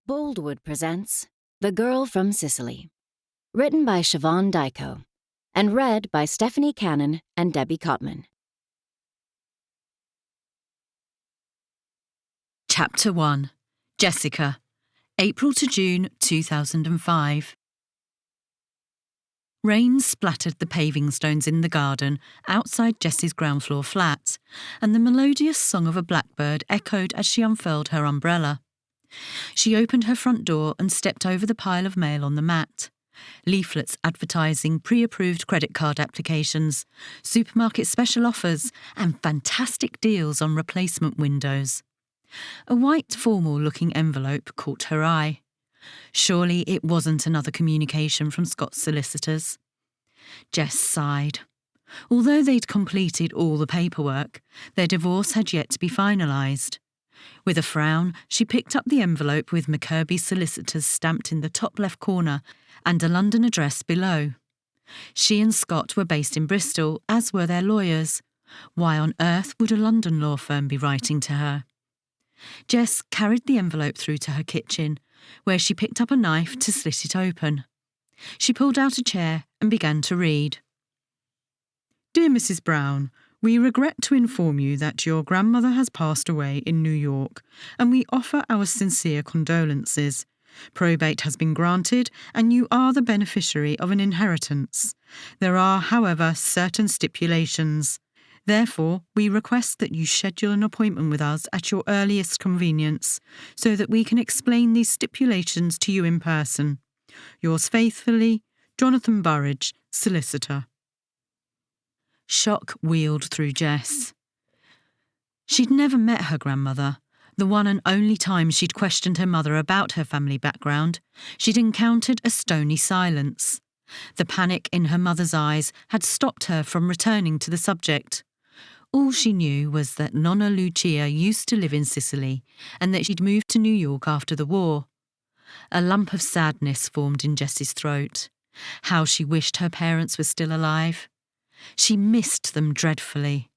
Boldwood presents The Girl from Sicily, written by Siobhan Daiko, and read by Stephanie Cannon and Debbie Cotman. Chapter 1. Jessica, April to June 2005. Rain splattered the paving stones in the garden outside Jess's ground floor flat, and the melodious song of a blackbird echoed as she unfurled her umbrella. She opened her front door and stepped over the pile of mail on the mat. Leaflets advertising pre-approved credit card applications, supermarket special offers, and fantastic deals on replacement windows. A white, formal-looking envelope caught her eye. Surely it wasn't another communication from Scott's solicitors. Jess sighed. Although they'd completed all the paperwork, their divorce had yet to be finalised. With a frown, she picked up the envelope with McKirby's solicitors stamped in the top left corner and a London address below. She and Scott were based in Bristol, as were their lawyers. Why on earth would a London law firm be writing to her? Jess carried the envelope through to her kitchen, where she picked up a knife to slit it open. She pulled out a chair and began to read. Dear Mrs. Brown, we regret to inform you that your grandmother has passed away in New York, and we offer our sincere condolences. Probate has been granted, and you are the beneficiary of an inheritance. There are, however, certain stipulations. Therefore, we request that you schedule an appointment with us at your earliest convenience, so that we can explain these stipulations to you in person. Yours faithfully, Jonathan Burridge, Solicitor. Shock wheeled through Jess. She'd never met her grandmother. The one and only time she'd questioned her mother about her family background, she'd encountered a stony silence. The panic in her mother's eyes had stopped her from returning to the subject. All she knew was that Nonna Lucia used to live in Sicily and that she'd moved to New York after the war. A lump of sadness formed in Jess's throat. How she wished her parents were still alive. She missed them dreadfully.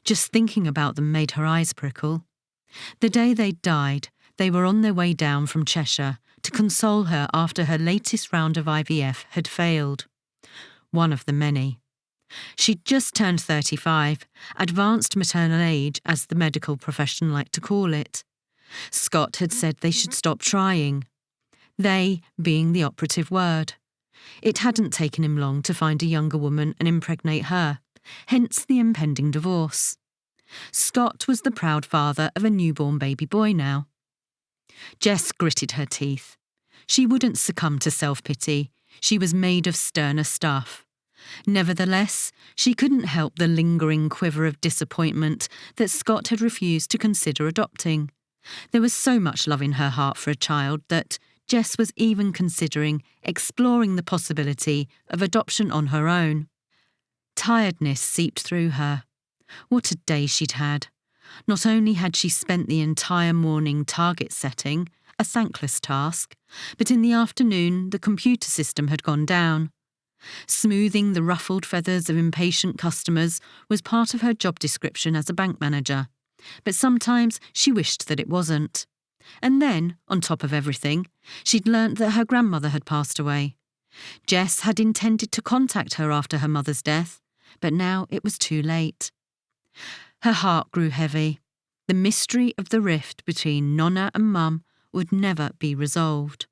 Just thinking about them made her eyes prickle. The day they'd died, they were on their way down from Cheshire to console her after her latest round of IVF had failed. One of the many. She'd just turned 35, advanced maternal age as the medical profession liked to call it. Scott had said they should stop trying. They being the operative word. It hadn't taken him long to find a younger woman and impregnate her, hence the impending divorce. Scott was the proud father of a newborn baby boy now. Jess gritted her teeth. She wouldn't succumb to self-pity. She was made of sterner stuff. Nevertheless, she couldn't help the lingering quiver of disappointment that Scott had refused to consider adopting. There was so much love in her heart for a child that Jess was even considering exploring the possibility of adoption on her own. Tiredness seeped through her. What a day she'd had. Not only had she spent the entire morning target setting, a thankless task, but in the afternoon the computer system had gone down. Smoothing the ruffled feathers of impatient customers was part of her job description as a bank manager, but sometimes she wished that it wasn't. And then, on top of everything, she'd learnt that her grandmother had passed away. Jess had intended to contact her after her mother's death, but now it was too late. Her heart grew heavy. The mystery of the rift between Nonna and Mum would never be resolved.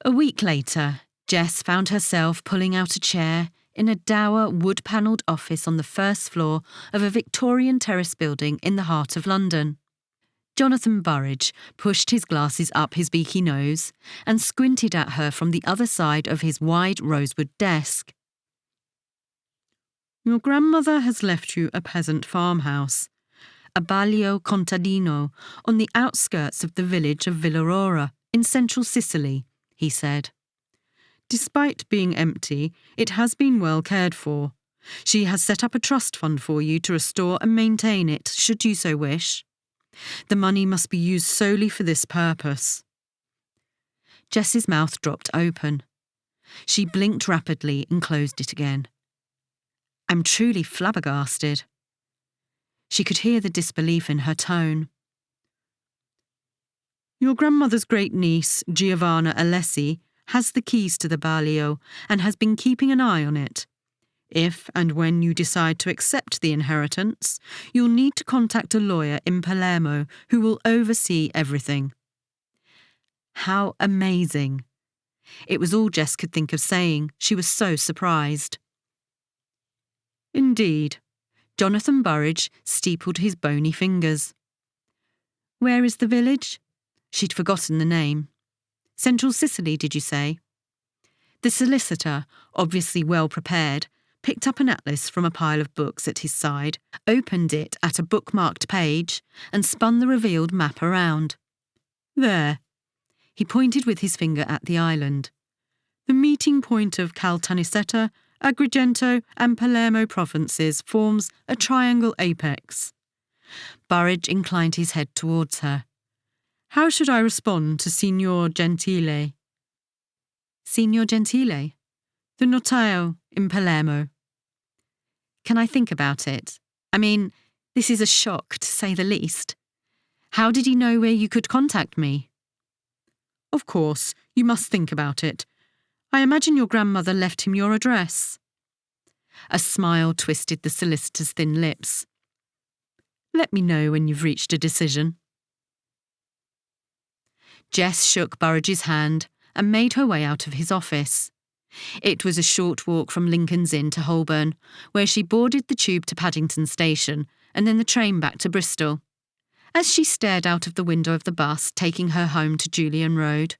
A week later, Jess found herself pulling out a chair in a dour wood-panelled office on the first floor of a Victorian terrace building in the heart of London. Jonathan Burridge pushed his glasses up his beaky nose and squinted at her from the other side of his wide rosewood desk. Your grandmother has left you a peasant farmhouse, a baglio contadino on the outskirts of the village of Villorora in central Sicily, he said. Despite being empty, it has been well cared for. She has set up a trust fund for you to restore and maintain it, should you so wish. The money must be used solely for this purpose. Jess's mouth dropped open. She blinked rapidly and closed it again. I'm truly flabbergasted. She could hear the disbelief in her tone. Your grandmother's great-niece, Giovanna Alessi, has the keys to the baglio and has been keeping an eye on it. If and when you decide to accept the inheritance, you'll need to contact a lawyer in Palermo who will oversee everything. How amazing! It was all Jess could think of saying. She was so surprised. Indeed. Jonathan Burridge steepled his bony fingers. Where is the village? She'd forgotten the name. Central Sicily, did you say? The solicitor, obviously well prepared, picked up an atlas from a pile of books at his side, opened it at a bookmarked page, and spun the revealed map around. There. He pointed with his finger at the island. The meeting point of Caltanissetta, Agrigento and Palermo provinces forms a triangle apex. Burridge inclined his head towards her. How should I respond to Signor Gentile? Signor Gentile? The notaio in Palermo. Can I think about it? I mean, this is a shock, to say the least. How did he know where you could contact me? Of course, you must think about it. I imagine your grandmother left him your address. A smile twisted the solicitor's thin lips. Let me know when you've reached a decision. Jess shook Burridge's hand and made her way out of his office. It was a short walk from Lincoln's Inn to Holborn, where she boarded the tube to Paddington Station and then the train back to Bristol. As she stared out of the window of the bus taking her home to Julian Road,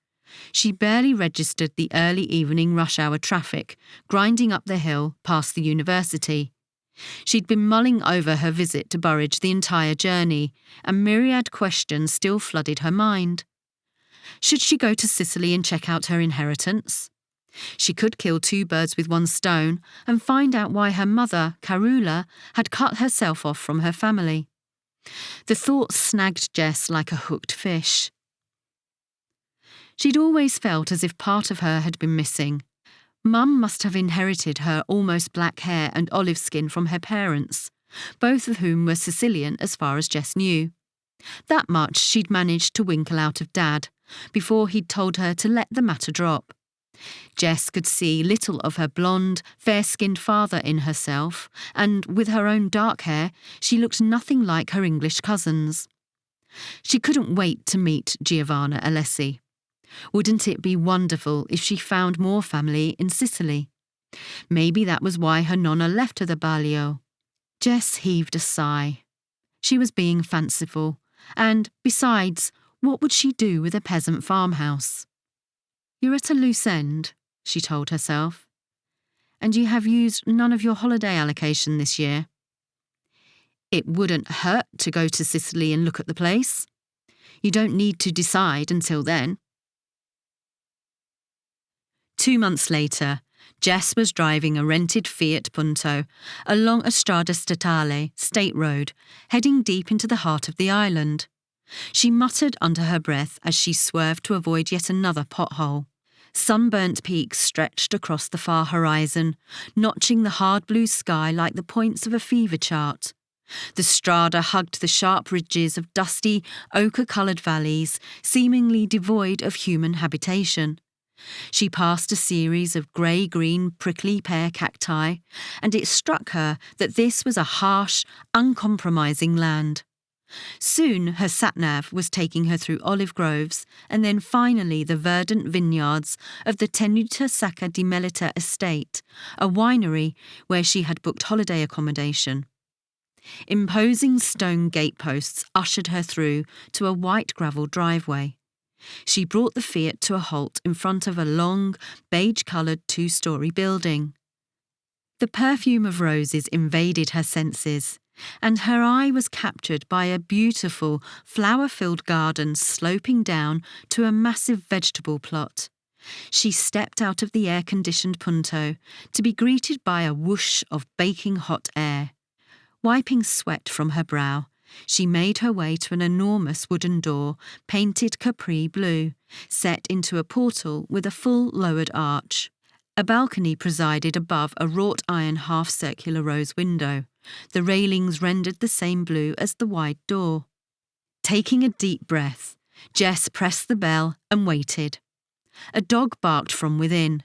she barely registered the early evening rush-hour traffic grinding up the hill past the university. She'd been mulling over her visit to Burridge the entire journey, and myriad questions still flooded her mind. Should she go to Sicily and check out her inheritance? She could kill two birds with one stone and find out why her mother, Carula, had cut herself off from her family. The thought snagged Jess like a hooked fish. She'd always felt as if part of her had been missing. Mum must have inherited her almost black hair and olive skin from her parents, both of whom were Sicilian as far as Jess knew. That much she'd managed to winkle out of Dad, before he'd told her to let the matter drop. Jess could see little of her blonde, fair-skinned father in herself, and with her own dark hair, she looked nothing like her English cousins. She couldn't wait to meet Giovanna Alessi. Wouldn't it be wonderful if she found more family in Sicily? Maybe that was why her nonna left her the baglio. Jess heaved a sigh. She was being fanciful, and, besides, what would she do with a peasant farmhouse? You're at a loose end, she told herself. And you have used none of your holiday allocation this year. It wouldn't hurt to go to Sicily and look at the place. You don't need to decide until then. 2 months later, Jess was driving a rented Fiat Punto along a Strada Statale, State Road, heading deep into the heart of the island. She muttered under her breath as she swerved to avoid yet another pothole. Sunburnt peaks stretched across the far horizon, notching the hard blue sky like the points of a fever chart. The Strada hugged the sharp ridges of dusty, ochre-coloured valleys, seemingly devoid of human habitation. She passed a series of grey-green prickly pear cacti, and it struck her that this was a harsh, uncompromising land. Soon her sat-nav was taking her through olive groves and then finally the verdant vineyards of the Tenuta Sacca di Melita estate, a winery where she had booked holiday accommodation. Imposing stone gateposts ushered her through to a white gravel driveway. She brought the Fiat to a halt in front of a long, beige-coloured 2-storey building. The perfume of roses invaded her senses, and her eye was captured by a beautiful, flower-filled garden sloping down to a massive vegetable plot. She stepped out of the air-conditioned Punto to be greeted by a whoosh of baking hot air. Wiping sweat from her brow, she made her way to an enormous wooden door, painted capri blue, set into a portal with a full lowered arch. A balcony presided above a wrought iron half-circular rose window. The railings rendered the same blue as the wide door. Taking a deep breath, Jess pressed the bell and waited. A dog barked from within.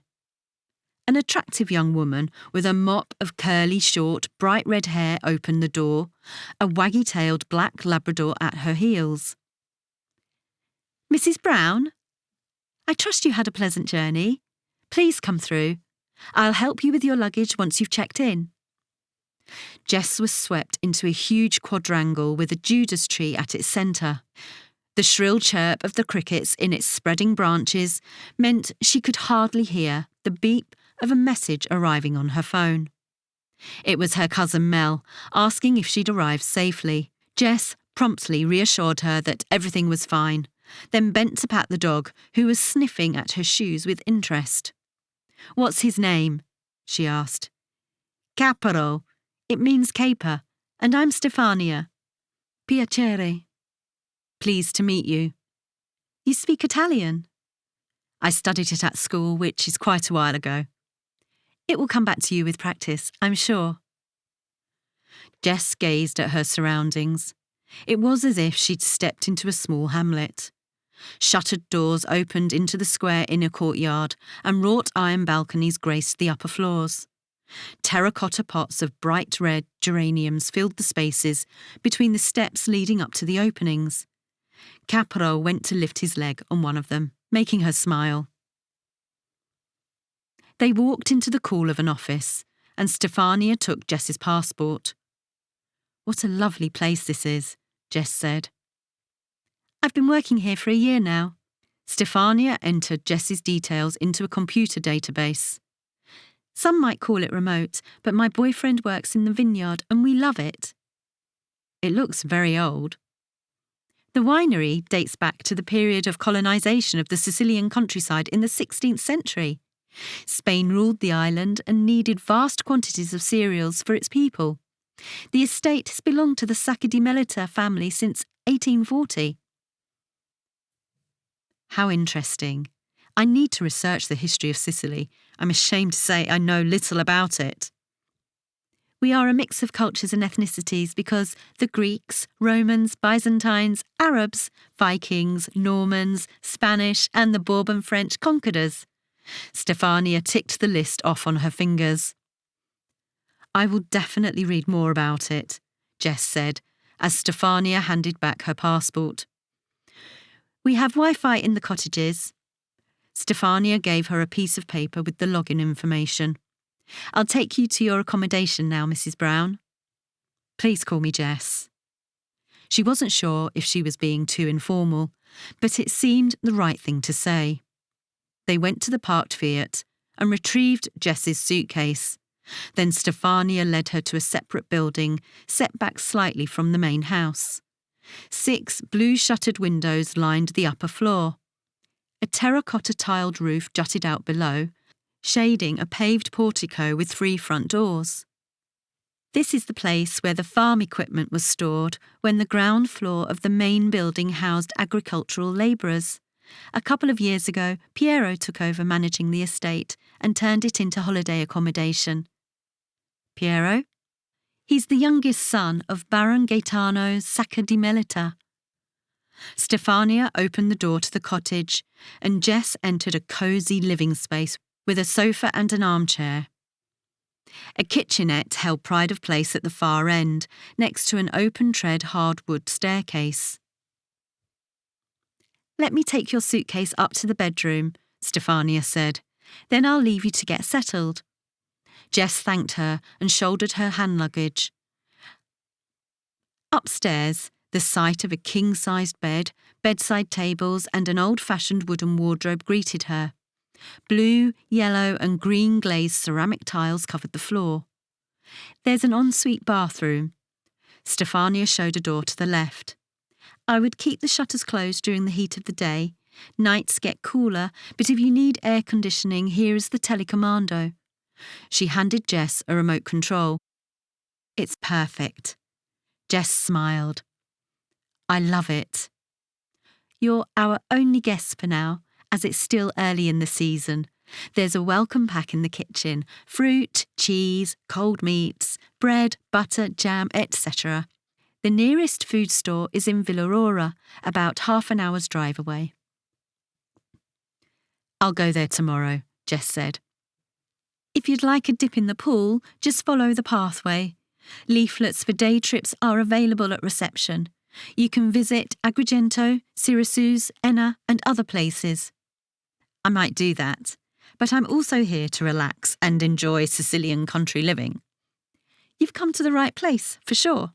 An attractive young woman with a mop of curly, short, bright red hair opened the door, a waggy-tailed black Labrador at her heels. "Mrs. Brown? I trust you had a pleasant journey. Please come through. I'll help you with your luggage once you've checked in." Jess was swept into a huge quadrangle with a Judas tree at its centre. The shrill chirp of the crickets in its spreading branches meant she could hardly hear the beep of a message arriving on her phone. It was her cousin Mel, asking if she'd arrived safely. Jess promptly reassured her that everything was fine, then bent to pat the dog, who was sniffing at her shoes with interest. "What's his name?" she asked. "Capero. It means caper, and I'm Stefania." "Piacere." "Pleased to meet you." "You speak Italian?" "I studied it at school, which is quite a while ago." "It will come back to you with practice, I'm sure." Jess gazed at her surroundings. It was as if she'd stepped into a small hamlet. Shuttered doors opened into the square inner courtyard, and wrought iron balconies graced the upper floors. Terracotta pots of bright red geraniums filled the spaces between the steps leading up to the openings. Capro went to lift his leg on one of them, making her smile. They walked into the cool of an office, and Stefania took Jess's passport. "What a lovely place this is," Jess said. "I've been working here for a year now." Stefania entered Jess's details into a computer database. "Some might call it remote, but my boyfriend works in the vineyard and we love it." "It looks very old." "The winery dates back to the period of colonisation of the Sicilian countryside in the 16th century. Spain ruled the island and needed vast quantities of cereals for its people. The estate has belonged to the Sacca di Melita family since 1840. "How interesting. I need to research the history of Sicily. I'm ashamed to say I know little about it." "We are a mix of cultures and ethnicities because the Greeks, Romans, Byzantines, Arabs, Vikings, Normans, Spanish and the Bourbon French conquered us." Stefania ticked the list off on her fingers. "I will definitely read more about it," Jess said, as Stefania handed back her passport. "We have Wi-Fi in the cottages." Stefania gave her a piece of paper with the login information. "I'll take you to your accommodation now, Mrs. Brown." "Please call me Jess." She wasn't sure if she was being too informal, but it seemed the right thing to say. They went to the parked Fiat and retrieved Jess's suitcase. Then Stefania led her to a separate building, set back slightly from the main house. 6 blue-shuttered windows lined the upper floor. A terracotta-tiled roof jutted out below, shading a paved portico with 3 front doors. This is the place where the farm equipment was stored when the ground floor of the main building housed agricultural labourers. A couple of years ago, Piero took over managing the estate and turned it into holiday accommodation. "Piero? He's the youngest son of Baron Gaetano Sacca di Melita." Stefania opened the door to the cottage, and Jess entered a cosy living space with a sofa and an armchair. A kitchenette held pride of place at the far end, next to an open-tread hardwood staircase. "Let me take your suitcase up to the bedroom," Stefania said. "Then I'll leave you to get settled." Jess thanked her and shouldered her hand luggage. Upstairs, the sight of a king-sized bed, bedside tables and an old-fashioned wooden wardrobe greeted her. Blue, yellow and green glazed ceramic tiles covered the floor. "There's an ensuite bathroom." Stefania showed a door to the left. "I would keep the shutters closed during the heat of the day. Nights get cooler, but if you need air conditioning, here is the telecommando." She handed Jess a remote control. "It's perfect." Jess smiled. "I love it." "You're our only guest for now, as it's still early in the season. There's a welcome pack in the kitchen: fruit, cheese, cold meats, bread, butter, jam, etc. The nearest food store is in Villa, about half an hour's drive away. I'll go there tomorrow, Jess said. If you'd like a dip in the pool, just follow the pathway. Leaflets for day trips are available at reception. You can visit Agrigento, Syracuse, Enna and other places. I might do that, but I'm also here to relax and enjoy Sicilian country living. You've come to the right place, for sure.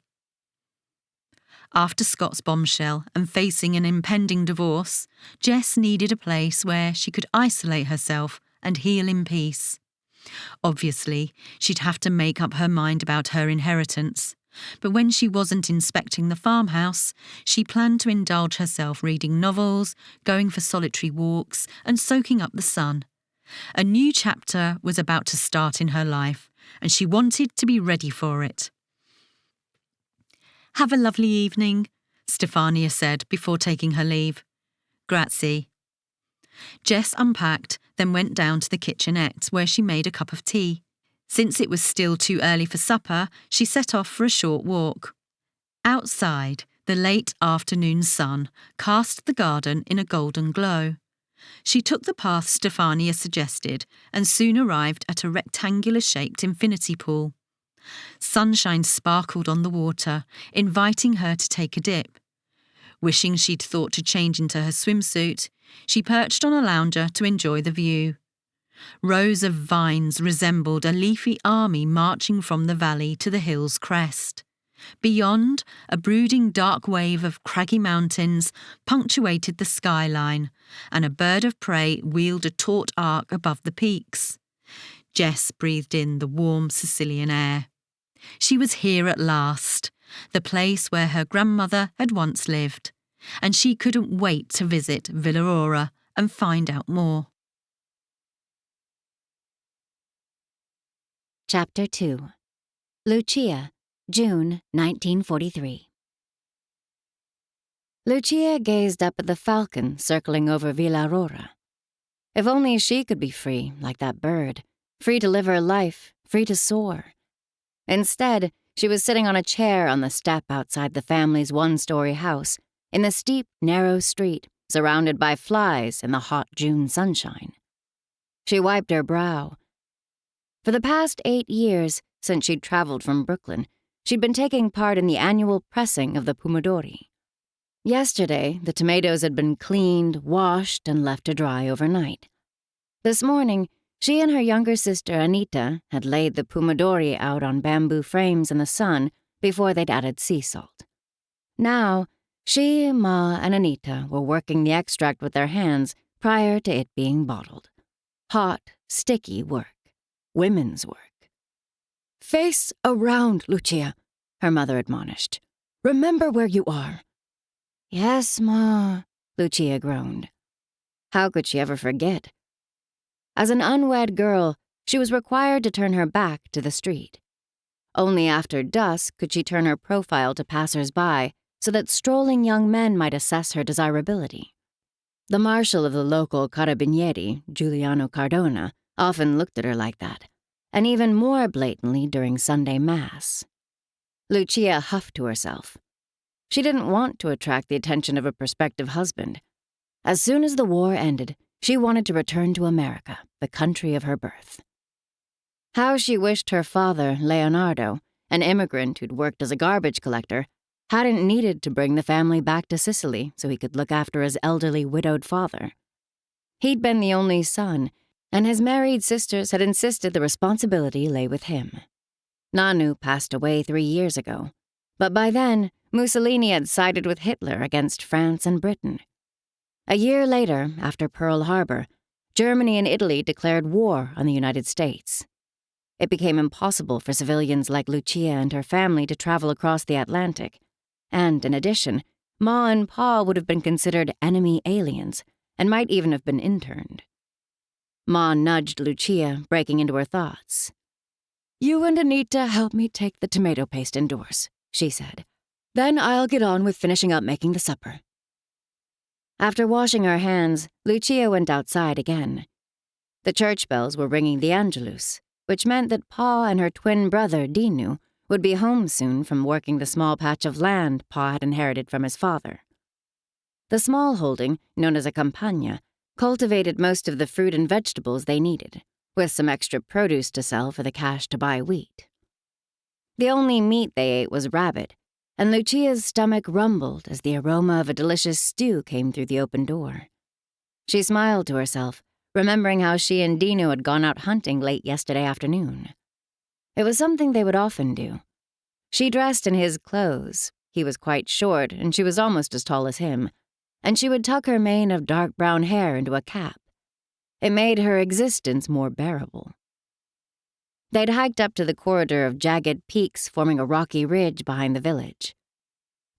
After Scott's bombshell and facing an impending divorce, Jess needed a place where she could isolate herself and heal in peace. Obviously, she'd have to make up her mind about her inheritance, but when she wasn't inspecting the farmhouse, she planned to indulge herself reading novels, going for solitary walks, and soaking up the sun. A new chapter was about to start in her life, and she wanted to be ready for it. Have a lovely evening, Stefania said before taking her leave. Grazie. Jess unpacked, then went down to the kitchenette where she made a cup of tea. Since it was still too early for supper, she set off for a short walk. Outside, the late afternoon sun cast the garden in a golden glow. She took the path Stefania suggested and soon arrived at a rectangular-shaped infinity pool. Sunshine sparkled on the water, inviting her to take a dip. Wishing she'd thought to change into her swimsuit, she perched on a lounger to enjoy the view. Rows of vines resembled a leafy army marching from the valley to the hill's crest. Beyond, a brooding dark wave of craggy mountains punctuated the skyline, and a bird of prey wheeled a taut arc above the peaks. Jess breathed in the warm Sicilian air. She was here at last, the place where her grandmother had once lived, and she couldn't wait to visit Villa and find out more. Chapter 2. Lucia, June 1943. Lucia gazed up at the falcon circling over Villa Aurora. If only she could be free, like that bird, free to live her life, free to soar. Instead, she was sitting on a chair on the step outside the family's one-story house, in the steep, narrow street, surrounded by flies in the hot June sunshine. She wiped her brow. For the past 8 years, since she'd traveled from Brooklyn, she'd been taking part in the annual pressing of the pomodori. Yesterday, the tomatoes had been cleaned, washed, and left to dry overnight. This morning, she and her younger sister Anita had laid the pomodori out on bamboo frames in the sun before they'd added sea salt. Now, she, Ma, and Anita were working the extract with their hands prior to it being bottled. Hot, sticky work. Women's work. "Face around, Lucia," her mother admonished. "Remember where you are." "Yes, Ma," Lucia groaned. How could she ever forget? As an unwed girl, she was required to turn her back to the street. Only after dusk could she turn her profile to passers-by so that strolling young men might assess her desirability. The marshal of the local carabinieri, Giuliano Cardona, often looked at her like that, and even more blatantly during Sunday Mass. Lucia huffed to herself. She didn't want to attract the attention of a prospective husband. As soon as the war ended, she wanted to return to America, the country of her birth. How she wished her father, Leonardo, an immigrant who'd worked as a garbage collector, hadn't needed to bring the family back to Sicily so he could look after his elderly widowed father. He'd been the only son, and his married sisters had insisted the responsibility lay with him. Nanu passed away 3 years ago, but by then, Mussolini had sided with Hitler against France and Britain. A year later, after Pearl Harbor, Germany and Italy declared war on the United States. It became impossible for civilians like Lucia and her family to travel across the Atlantic, and in addition, Ma and Pa would have been considered enemy aliens and might even have been interned. Ma nudged Lucia, breaking into her thoughts. "You and Anita help me take the tomato paste indoors," she said. "Then I'll get on with finishing up making the supper." After washing her hands, Lucia went outside again. The church bells were ringing the Angelus, which meant that Pa and her twin brother, Dinu, would be home soon from working the small patch of land Pa had inherited from his father. The small holding, known as a campagna, cultivated most of the fruit and vegetables they needed, with some extra produce to sell for the cash to buy wheat. The only meat they ate was rabbit, and Lucia's stomach rumbled as the aroma of a delicious stew came through the open door. She smiled to herself, remembering how she and Dinu had gone out hunting late yesterday afternoon. It was something they would often do. She dressed in his clothes. He was quite short, and she was almost as tall as him, and she would tuck her mane of dark brown hair into a cap. It made her existence more bearable. They'd hiked up to the corridor of jagged peaks forming a rocky ridge behind the village.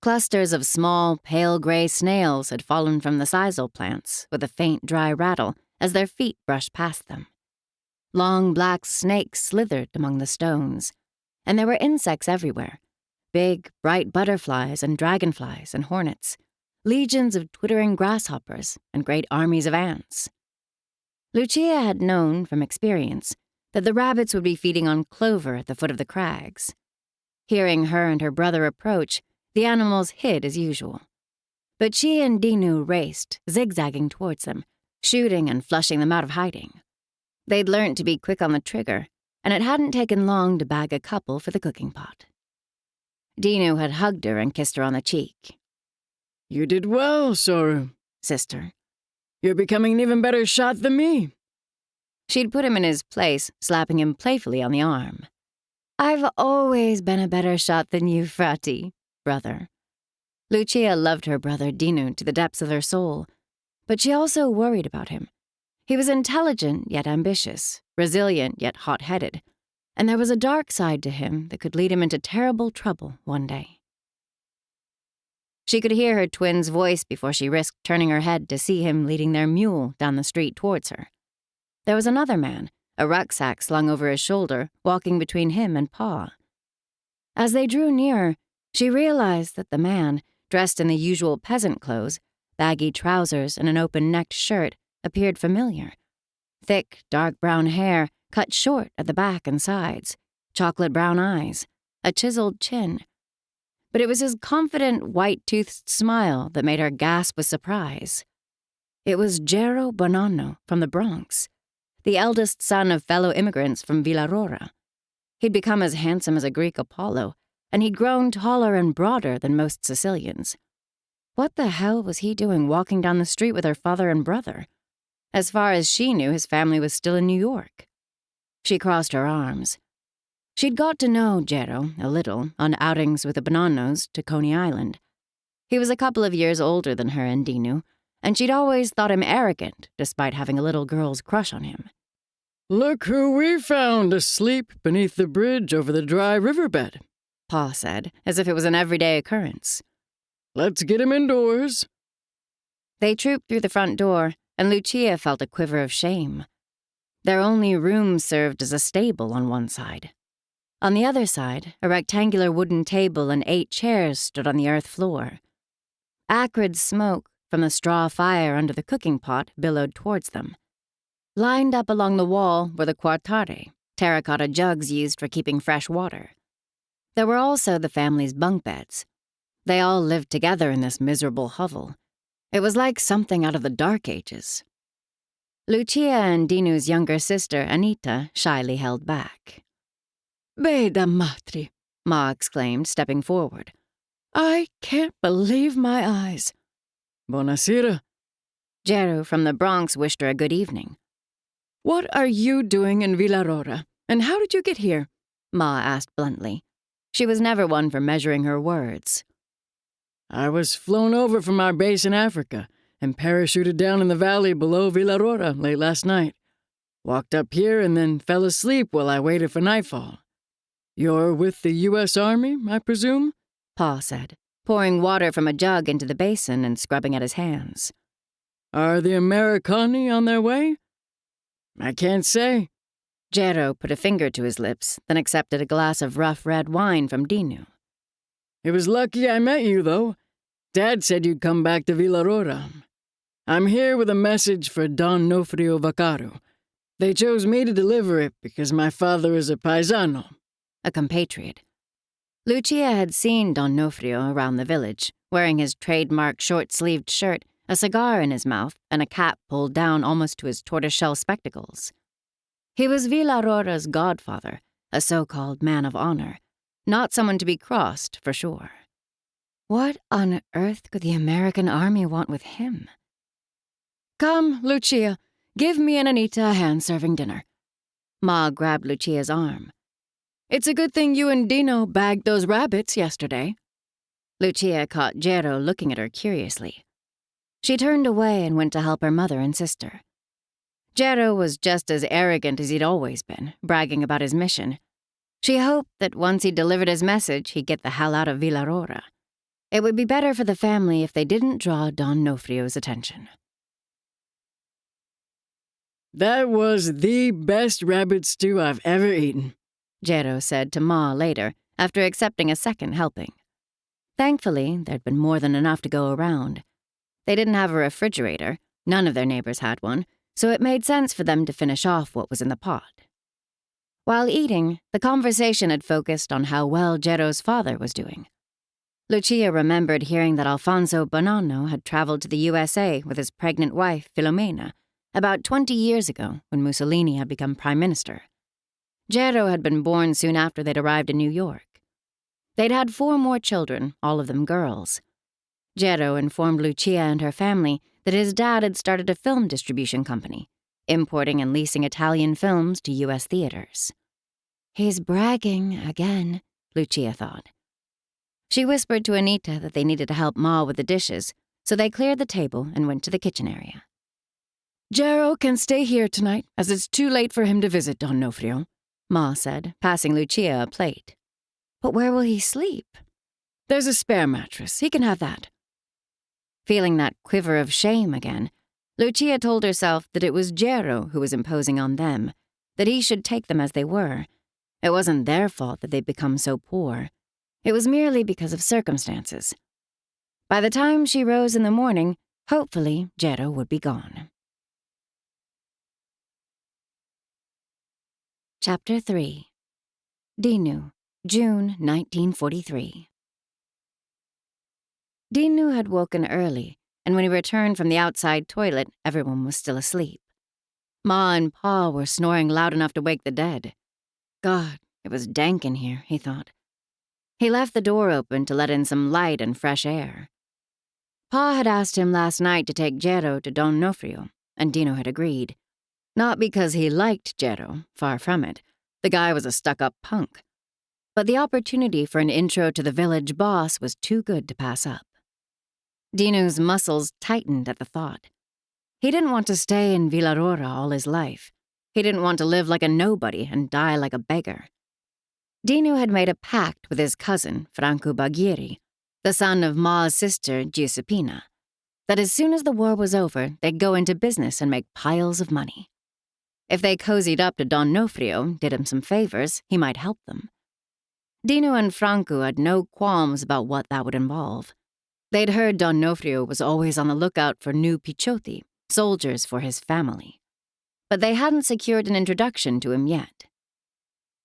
Clusters of small, pale gray snails had fallen from the sisal plants with a faint, dry rattle as their feet brushed past them. Long black snakes slithered among the stones, and there were insects everywhere, big, bright butterflies and dragonflies and hornets, legions of twittering grasshoppers and great armies of ants. Lucia had known, from experience, that the rabbits would be feeding on clover at the foot of the crags. Hearing her and her brother approach, the animals hid as usual. But she and Dinu raced, zigzagging towards them, shooting and flushing them out of hiding. They'd learned to be quick on the trigger, and it hadn't taken long to bag a couple for the cooking pot. Dinu had hugged her and kissed her on the cheek. "You did well, Soru, Sister. You're becoming an even better shot than me." She'd put him in his place, slapping him playfully on the arm. "I've always been a better shot than you, frati, brother." Lucia loved her brother Dinu to the depths of her soul, but she also worried about him. He was intelligent yet ambitious, resilient yet hot-headed, and there was a dark side to him that could lead him into terrible trouble one day. She could hear her twin's voice before she risked turning her head to see him leading their mule down the street towards her. There was another man, a rucksack slung over his shoulder, walking between him and Pa. As they drew nearer, she realized that the man, dressed in the usual peasant clothes, baggy trousers and an open-necked shirt, appeared familiar. Thick, dark brown hair, cut short at the back and sides, chocolate brown eyes, a chiseled chin. But it was his confident, white-toothed smile that made her gasp with surprise. It was Gero Bonanno from the Bronx, the eldest son of fellow immigrants from Villarora. He'd become as handsome as a Greek Apollo, and he'd grown taller and broader than most Sicilians. What the hell was he doing walking down the street with her father and brother? As far as she knew, his family was still in New York. She crossed her arms. She'd got to know Gero a little on outings with the Bonannos to Coney Island. He was a couple of years older than her and Dinu, and she'd always thought him arrogant despite having a little girl's crush on him. "Look who we found asleep beneath the bridge over the dry riverbed," Pa said, as if it was an everyday occurrence. "Let's get him indoors." They trooped through the front door, and Lucia felt a quiver of shame. Their only room served as a stable on one side. On the other side, a rectangular wooden table and 8 chairs stood on the earth floor. Acrid smoke from the straw fire under the cooking pot billowed towards them. Lined up along the wall were the quartare, terracotta jugs used for keeping fresh water. There were also the family's bunk beds. They all lived together in this miserable hovel. It was like something out of the Dark Ages. Lucia and Dinu's younger sister, Anita, shyly held back. "Beda matri," Ma exclaimed, stepping forward. "I can't believe my eyes." "Buonasera." Gero from the Bronx wished her a good evening. "What are you doing in Villarora, and how did you get here?" Ma asked bluntly. She was never one for measuring her words. "I was flown over from our base in Africa and parachuted down in the valley below Villarora late last night. Walked up here and then fell asleep while I waited for nightfall. You're with the U.S. Army, I presume?" Pa said, pouring water from a jug into the basin and scrubbing at his hands. "Are the Americani on their way?" "I can't say." Gero put a finger to his lips, then accepted a glass of rough red wine from Dinu. "It was lucky I met you, though. Dad said you'd come back to Villarora. I'm here with a message for Don Nofrio Vaccaro. They chose me to deliver it because my father is a paisano." A compatriot. Lucia had seen Don Nofrio around the village, wearing his trademark short-sleeved shirt, a cigar in his mouth, and a cap pulled down almost to his tortoiseshell spectacles. He was Villarora's godfather, a so-called man of honor, not someone to be crossed, for sure. What on earth could the American army want with him? "Come, Lucia, give me and Anita a hand serving dinner." Ma grabbed Lucia's arm. "It's a good thing you and Dino bagged those rabbits yesterday." Lucia caught Gero looking at her curiously. She turned away and went to help her mother and sister. Gero was just as arrogant as he'd always been, bragging about his mission. She hoped that once he delivered his message, he'd get the hell out of Villarora. It would be better for the family if they didn't draw Don Nofrio's attention. "That was the best rabbit stew I've ever eaten," Gero said to Ma later, after accepting a second helping. Thankfully, there'd been more than enough to go around. They didn't have a refrigerator, none of their neighbors had one, so it made sense for them to finish off what was in the pot. While eating, the conversation had focused on how well Gero's father was doing. Lucia remembered hearing that Alfonso Bonanno had traveled to the USA with his pregnant wife, Filomena, about 20 years ago when Mussolini had become prime minister. Gero had been born soon after they'd arrived in New York. They'd had 4 more children, all of them girls. Gero informed Lucia and her family that his dad had started a film distribution company, importing and leasing Italian films to U.S. theaters. "He's bragging again," Lucia thought. She whispered to Anita that they needed to help Ma with the dishes, so they cleared the table and went to the kitchen area. "Gero can stay here tonight, as it's too late for him to visit Don Nofrio," Ma said, passing Lucia a plate. "But where will he sleep?" "There's a spare mattress. He can have that." Feeling that quiver of shame again, Lucia told herself that it was Gero who was imposing on them, that he should take them as they were. It wasn't their fault that they'd become so poor. It was merely because of circumstances. By the time she rose in the morning, hopefully Gero would be gone. Chapter 3. Dinu, June 1943. Dinu had woken early, and when he returned from the outside toilet, everyone was still asleep. Ma and Pa were snoring loud enough to wake the dead. God, it was dank in here, he thought. He left the door open to let in some light and fresh air. Pa had asked him last night to take Gero to Don Nofrio, and Dino had agreed. Not because he liked Gero, far from it. The guy was a stuck-up punk. But the opportunity for an intro to the village boss was too good to pass up. Dinu's muscles tightened at the thought. He didn't want to stay in Villarora all his life. He didn't want to live like a nobody and die like a beggar. Dinu had made a pact with his cousin, Franco Baghieri, the son of Ma's sister, Giuseppina, that as soon as the war was over, they'd go into business and make piles of money. If they cozied up to Don Nofrio, did him some favors, he might help them. Dinu and Franco had no qualms about what that would involve. They'd heard Don Nofrio was always on the lookout for new picciotti, soldiers for his family. But they hadn't secured an introduction to him yet.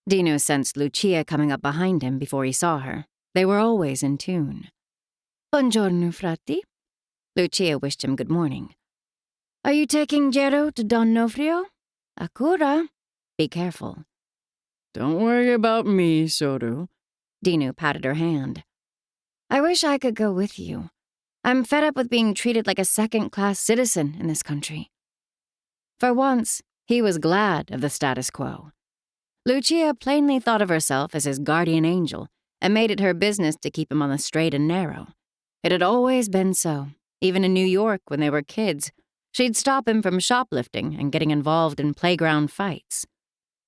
Dinu sensed Lucia coming up behind him before he saw her. They were always in tune. "Buongiorno, frati." Lucia wished him good morning. "Are you taking Gero to Don Nofrio? Akura. Be careful." "Don't worry about me, Soru." Dinu patted her hand. "I wish I could go with you. I'm fed up with being treated like a second-class citizen in this country." For once, he was glad of the status quo. Lucia plainly thought of herself as his guardian angel and made it her business to keep him on the straight and narrow. It had always been so. Even in New York when they were kids, she'd stop him from shoplifting and getting involved in playground fights.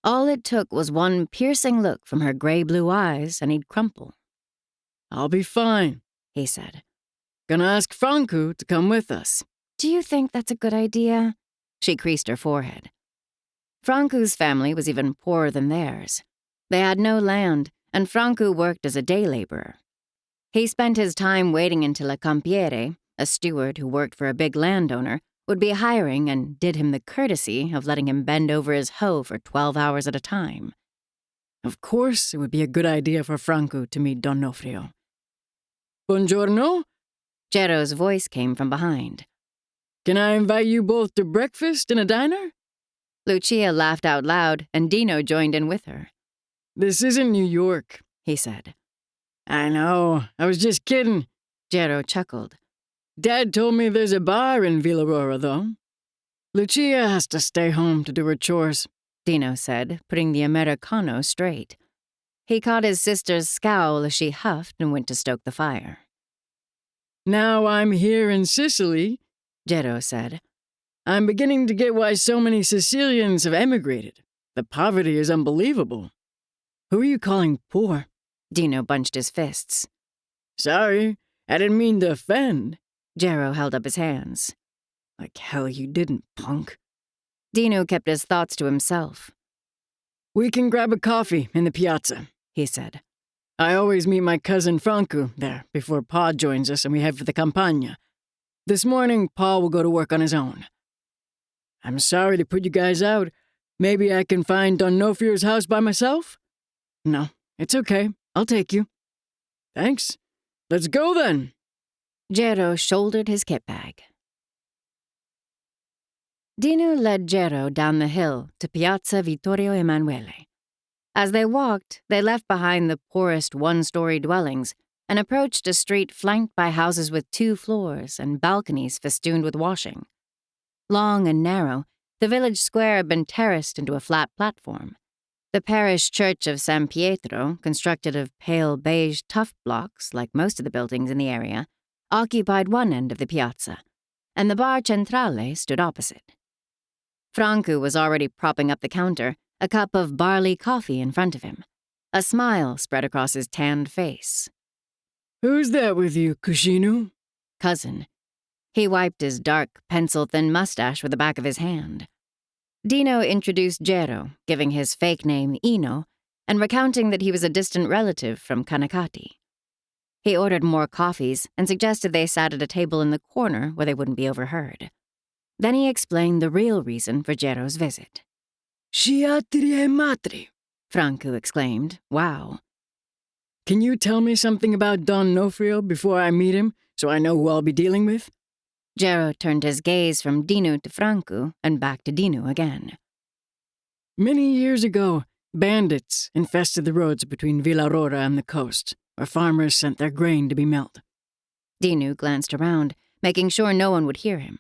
All it took was one piercing look from her gray-blue eyes and he'd crumple. "I'll be fine," he said. "Gonna ask Franco to come with us." "Do you think that's a good idea?" She creased her forehead. Franco's family was even poorer than theirs. They had no land, and Franco worked as a day laborer. He spent his time waiting until a campiere, a steward who worked for a big landowner, would be hiring and did him the courtesy of letting him bend over his hoe for 12 hours at a time. Of course, it would be a good idea for Franco to meet Don Nofrio. Buongiorno? Gero's voice came from behind. Can I invite you both to breakfast in a diner? Lucia laughed out loud, and Dino joined in with her. This isn't New York, He said. I know, I was just kidding. Gero chuckled. Dad told me there's a bar in Villarora, though. Lucia has to stay home to do her chores, Dino said, putting the Americano straight. He caught his sister's scowl as she huffed and went to stoke the fire. Now I'm here in Sicily, Gero said. I'm beginning to get why so many Sicilians have emigrated. The poverty is unbelievable. Who are you calling poor? Dino bunched his fists. Sorry, I didn't mean to offend. Gero held up his hands. Like hell you didn't, punk. Dino kept his thoughts to himself. We can grab a coffee in the piazza, He said. I always meet my cousin Franco there before Pa joins us and we head for the Campagna. This morning, Pa will go to work on his own. I'm sorry to put you guys out. Maybe I can find Don Nofrio's house by myself? No, it's okay. I'll take you. Thanks. Let's go then. Gero shouldered his kit bag. Dinu led Gero down the hill to Piazza Vittorio Emanuele. As they walked, they left behind the poorest one-story dwellings and approached a street flanked by houses with 2 floors and balconies festooned with washing. Long and narrow, the village square had been terraced into a flat platform. The parish church of San Pietro, constructed of pale beige tuff blocks like most of the buildings in the area, occupied one end of the piazza, and the bar centrale stood opposite. Franco was already propping up the counter, a cup of barley coffee in front of him. A smile spread across his tanned face. Who's that with you, Cuscino? Cousin. He wiped his dark, pencil-thin mustache with the back of his hand. Dino introduced Gero, giving his fake name Ino, and recounting that he was a distant relative from Kanakati. He ordered more coffees and suggested they sat at a table in the corner where they wouldn't be overheard. Then he explained the real reason for Gero's visit. Sciatri e matri, Franco exclaimed, wow. Can you tell me something about Don Nofrio before I meet him, so I know who I'll be dealing with? Gero turned his gaze from Dinu to Franco and back to Dinu again. Many years ago, bandits infested the roads between Villarora and the coast, where farmers sent their grain to be milled. Dinu glanced around, making sure no one would hear him.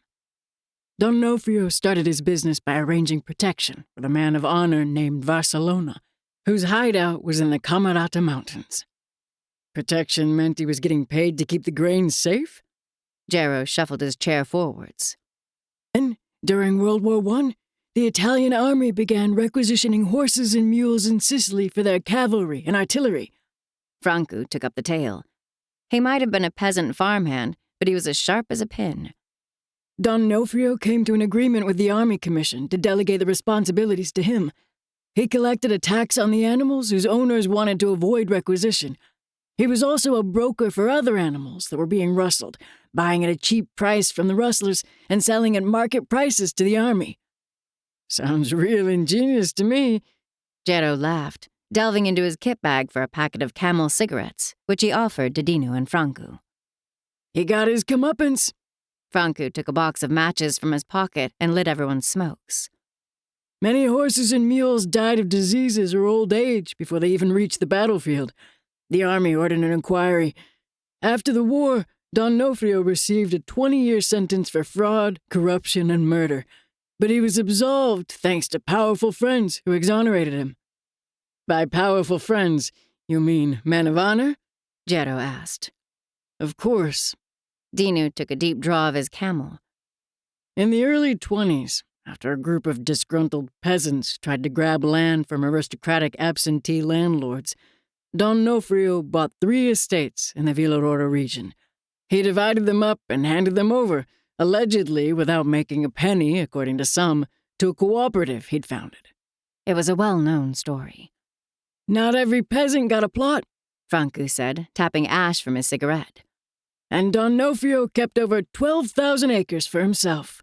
Don Nofrio started his business by arranging protection with a man of honor named Barcelona, whose hideout was in the Camerata Mountains. Protection meant he was getting paid to keep the grain safe? Gero shuffled his chair forwards. Then, during World War I, the Italian army began requisitioning horses and mules in Sicily for their cavalry and artillery. Franco took up the tale. He might have been a peasant farmhand, but he was as sharp as a pin. Don Nofrio came to an agreement with the Army Commission to delegate the responsibilities to him. He collected a tax on the animals whose owners wanted to avoid requisition. He was also a broker for other animals that were being rustled, buying at a cheap price from the rustlers and selling at market prices to the army. Sounds real ingenious to me. Gero laughed, delving into his kit bag for a packet of Camel cigarettes, which he offered to Dinu and Franco. He got his comeuppance. Franco took a box of matches from his pocket and lit everyone's smokes. Many horses and mules died of diseases or old age before they even reached the battlefield. The army ordered an inquiry. After the war, Don Nofrio received a 20-year sentence for fraud, corruption, and murder, but he was absolved thanks to powerful friends who exonerated him. By powerful friends, you mean men of honor? Gero asked. Of course. Dinu took a deep draw of his Camel. In the early 20s, after a group of disgruntled peasants tried to grab land from aristocratic absentee landlords, Don Nofrio bought 3 estates in the Villarora region. He divided them up and handed them over, allegedly without making a penny, according to some, to a cooperative he'd founded. It was a well-known story. Not every peasant got a plot, Franco said, tapping ash from his cigarette. And Don Nofrio kept over 12,000 acres for himself.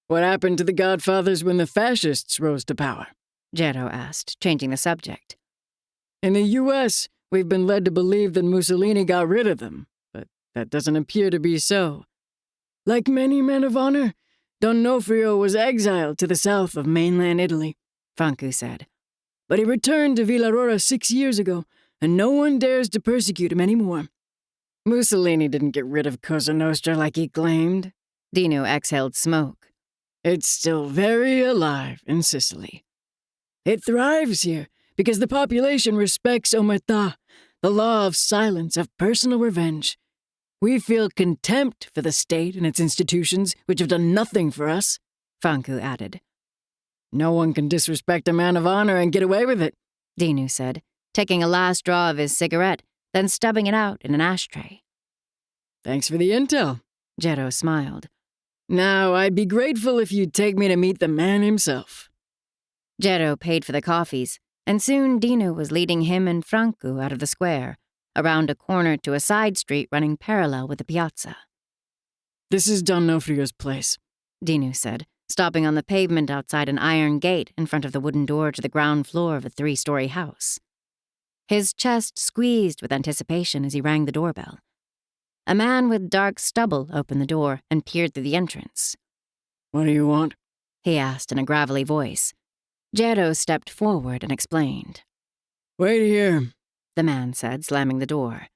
What happened to the Godfathers when the fascists rose to power? Gero asked, changing the subject. In the U.S., we've been led to believe that Mussolini got rid of them, but that doesn't appear to be so. Like many men of honor, D'Onofrio was exiled to the south of mainland Italy, Franco said. But he returned to Villarora 6 years ago, and no one dares to persecute him anymore. Mussolini didn't get rid of Cosa Nostra like he claimed. Dinu exhaled smoke. It's still very alive in Sicily. It thrives here because the population respects omertà, the law of silence, of personal revenge. We feel contempt for the state and its institutions, which have done nothing for us, Franco added. No one can disrespect a man of honor and get away with it, Dinu said, taking a last draw of his cigarette, then stubbing it out in an ashtray. Thanks for the intel, Gero smiled. Now, I'd be grateful if you'd take me to meet the man himself. Gero paid for the coffees, and soon Dinu was leading him and Franco out of the square, around a corner to a side street running parallel with the piazza. This is D'Onofrio's place, Dinu said, stopping on the pavement outside an iron gate in front of the wooden door to the ground floor of a 3-story house. His chest squeezed with anticipation as he rang the doorbell. A man with dark stubble opened the door and peered through the entrance. What do you want? He asked in a gravelly voice. Gero stepped forward and explained. Wait here, the man said, slamming the door.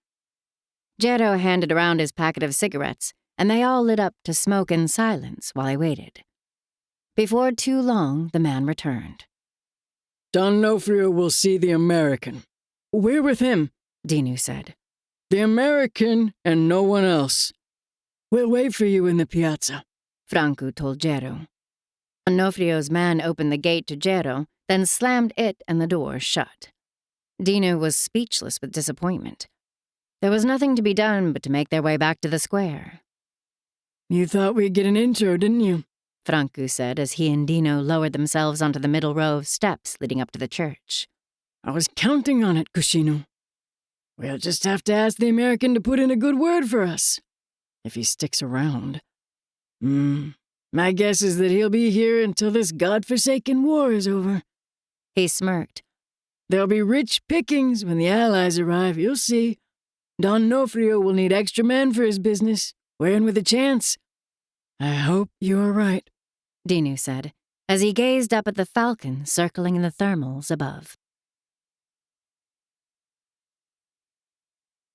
Gero handed around his packet of cigarettes, and they all lit up to smoke in silence while he waited. Before too long, the man returned. D'Onofrio will see the American. We're with him, Dinu said. The American and no one else. We'll wait for you in the piazza, Franco told Gero. D'Onofrio's man opened the gate to Gero, then slammed it and the door shut. Dinu was speechless with disappointment. There was nothing to be done but to make their way back to the square. You thought we'd get an intro, didn't you? Franco said as he and Dinu lowered themselves onto the middle row of steps leading up to the church. I was counting on it, Cuscino. We'll just have to ask the American to put in a good word for us. If he sticks around. My guess is that he'll be here until this godforsaken war is over. He smirked. There'll be rich pickings when the Allies arrive, you'll see. D'Onofrio will need extra men for his business. We're in with a chance. I hope you're right, Dinu said, as he gazed up at the falcon circling in the thermals above.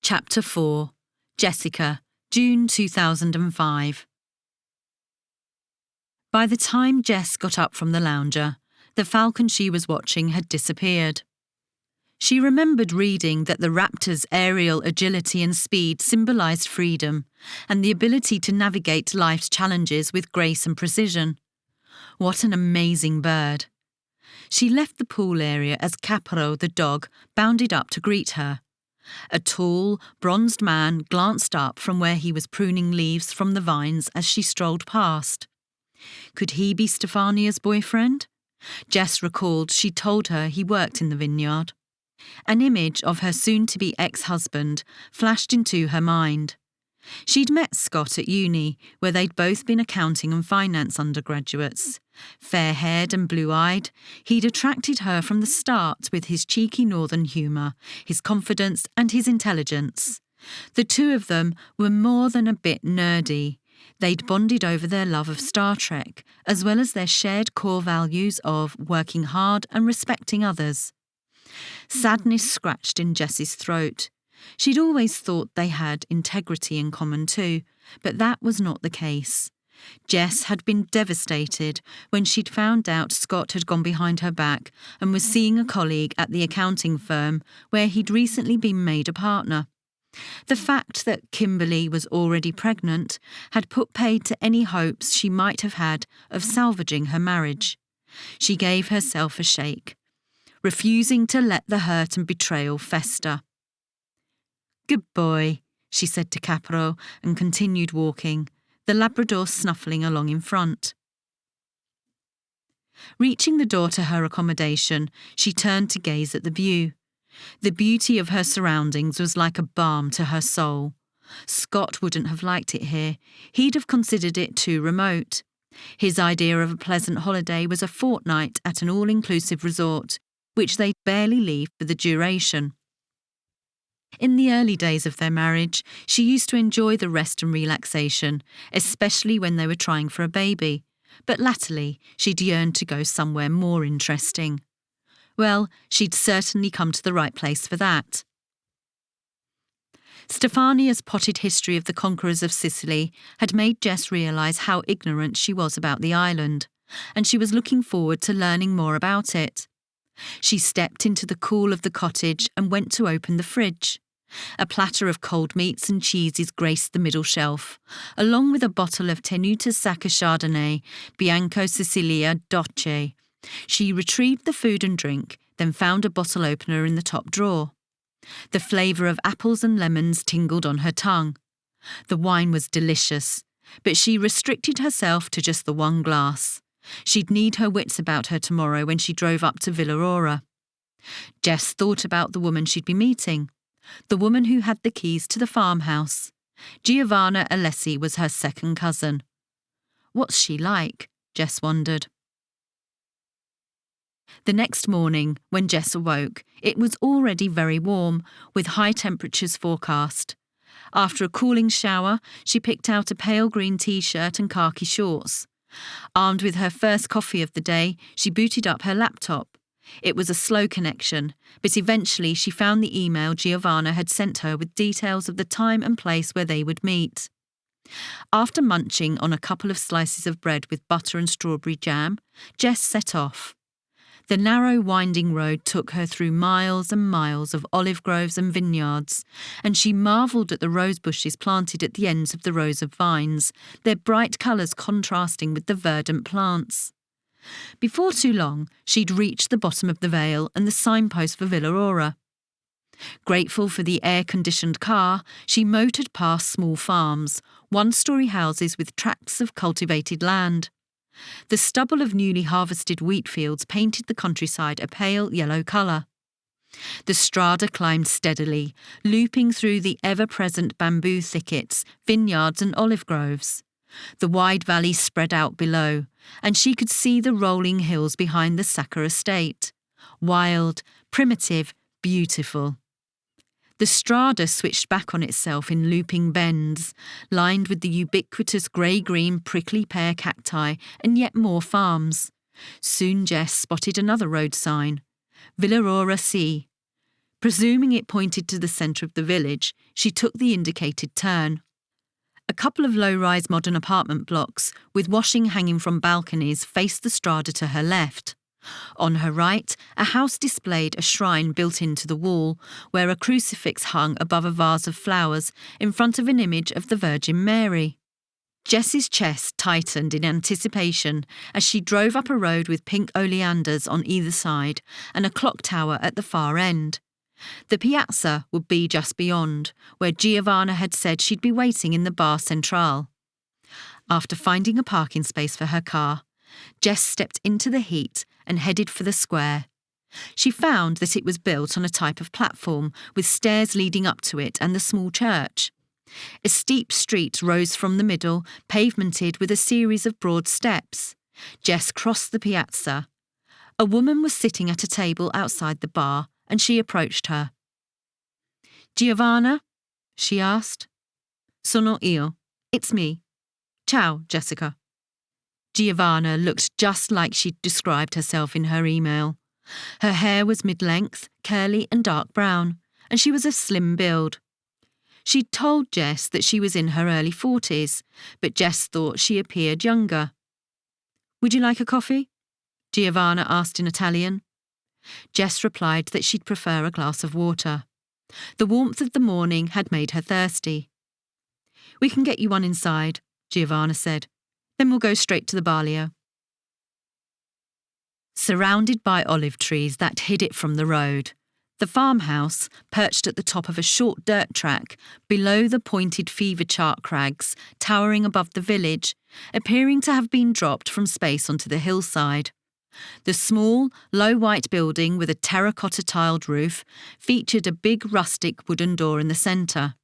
Chapter 4. Jessica, June 2005. By the time Jess got up from the lounger, the falcon she was watching had disappeared. She remembered reading that the raptor's aerial agility and speed symbolized freedom and the ability to navigate life's challenges with grace and precision. What an amazing bird. She left the pool area as Capro, the dog, bounded up to greet her. A tall, bronzed man glanced up from where he was pruning leaves from the vines as she strolled past. Could he be Stefania's boyfriend? Jess recalled she'd told her he worked in the vineyard. An image of her soon-to-be ex-husband flashed into her mind. She'd met Scott at uni, where they'd both been accounting and finance undergraduates. Fair-haired and blue-eyed, he'd attracted her from the start with his cheeky northern humour, his confidence and his intelligence. The two of them were more than a bit nerdy. They'd bonded over their love of Star Trek, as well as their shared core values of working hard and respecting others. Sadness scratched in Jess's throat. She'd always thought they had integrity in common too, but that was not the case. Jess had been devastated when she'd found out Scott had gone behind her back and was seeing a colleague at the accounting firm where he'd recently been made a partner. The fact that Kimberly was already pregnant had put paid to any hopes she might have had of salvaging her marriage. She gave herself a shake, refusing to let the hurt and betrayal fester. "Good boy," she said to Capro and continued walking, the Labrador snuffling along in front. Reaching the door to her accommodation, she turned to gaze at the view. The beauty of her surroundings was like a balm to her soul. Scott wouldn't have liked it here. He'd have considered it too remote. His idea of a pleasant holiday was a fortnight at an all-inclusive resort, which they'd barely leave for the duration. In the early days of their marriage, she used to enjoy the rest and relaxation, especially when they were trying for a baby, but latterly she'd yearned to go somewhere more interesting. Well, she'd certainly come to the right place for that. Stefania's potted history of the conquerors of Sicily had made Jess realise how ignorant she was about the island, and she was looking forward to learning more about it. She stepped into the cool of the cottage and went to open the fridge. A platter of cold meats and cheeses graced the middle shelf, along with a bottle of Tenuta Sacca Chardonnay, Bianco Sicilia Dolce. She retrieved the food and drink, then found a bottle opener in the top drawer. The flavour of apples and lemons tingled on her tongue. The wine was delicious, but she restricted herself to just the one glass. She'd need her wits about her tomorrow when she drove up to Villarola. Jess thought about the woman she'd be meeting, the woman who had the keys to the farmhouse. Giovanna Alessi was her second cousin. What's she like? Jess wondered. The next morning, when Jess awoke, it was already very warm, with high temperatures forecast. After a cooling shower, she picked out a pale green t-shirt and khaki shorts. Armed with her first coffee of the day, she booted up her laptop. It was a slow connection, but eventually she found the email Giovanna had sent her with details of the time and place where they would meet. After munching on a couple of slices of bread with butter and strawberry jam, Jess set off. The narrow, winding road took her through miles and miles of olive groves and vineyards, and she marvelled at the rose bushes planted at the ends of the rows of vines, their bright colours contrasting with the verdant plants. Before too long, she'd reached the bottom of the vale and the signpost for Villarola. Grateful for the air-conditioned car, she motored past small farms, one-storey houses with tracts of cultivated land. The stubble of newly harvested wheat fields painted the countryside a pale yellow colour. The strada climbed steadily, looping through the ever-present bamboo thickets, vineyards and olive groves. The wide valley spread out below, and she could see the rolling hills behind the Sacca estate. Wild, primitive, beautiful. The strada switched back on itself in looping bends, lined with the ubiquitous grey-green prickly pear cacti and yet more farms. Soon Jess spotted another road sign, Villarola C. Presuming it pointed to the centre of the village, she took the indicated turn. A couple of low-rise modern apartment blocks, with washing hanging from balconies, faced the strada to her left. On her right, a house displayed a shrine built into the wall, where a crucifix hung above a vase of flowers in front of an image of the Virgin Mary. Jess's chest tightened in anticipation as she drove up a road with pink oleanders on either side and a clock tower at the far end. The piazza would be just beyond, where Giovanna had said she'd be waiting in the Bar Centrale. After finding a parking space for her car, Jess stepped into the heat and headed for the square. She found that it was built on a type of platform with stairs leading up to it and the small church. A steep street rose from the middle, pavemented with a series of broad steps. Jess crossed the piazza. A woman was sitting at a table outside the bar, and she approached her. "Giovanna?" she asked. "Sono io. It's me. Ciao, Jessica." Giovanna looked just like she'd described herself in her email. Her hair was mid-length, curly and dark brown, and she was of slim build. She'd told Jess that she was in her early 40s, but Jess thought she appeared younger. "Would you like a coffee?" Giovanna asked in Italian. Jess replied that she'd prefer a glass of water. The warmth of the morning had made her thirsty. "We can get you one inside," Giovanna said. "Then we'll go straight to the baglio." Surrounded by olive trees that hid it from the road, the farmhouse, perched at the top of a short dirt track, below the pointed fever chart crags, towering above the village, appearing to have been dropped from space onto the hillside. The small, low white building with a terracotta-tiled roof featured a big rustic wooden door in the centre.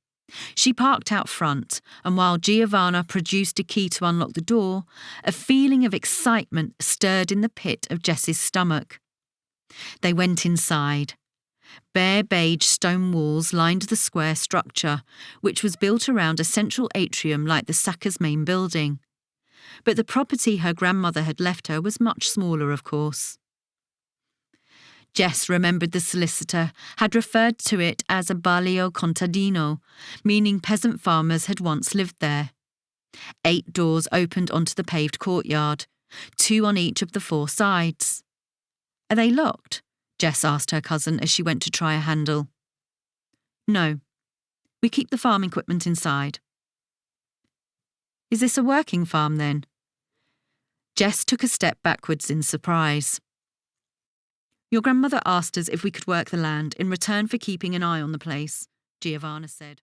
She parked out front, and while Giovanna produced a key to unlock the door, a feeling of excitement stirred in the pit of Jess's stomach. They went inside. Bare beige stone walls lined the square structure, which was built around a central atrium like the Sacca's main building. But the property her grandmother had left her was much smaller, of course. Jess remembered the solicitor had referred to it as a baglio contadino, meaning peasant farmers had once lived there. 8 doors opened onto the paved courtyard, 2 on each of the 4 sides. "Are they locked?" Jess asked her cousin as she went to try a handle. "No. We keep the farm equipment inside." "Is this a working farm then?" Jess took a step backwards in surprise. "Your grandmother asked us if we could work the land in return for keeping an eye on the place," Giovanna said.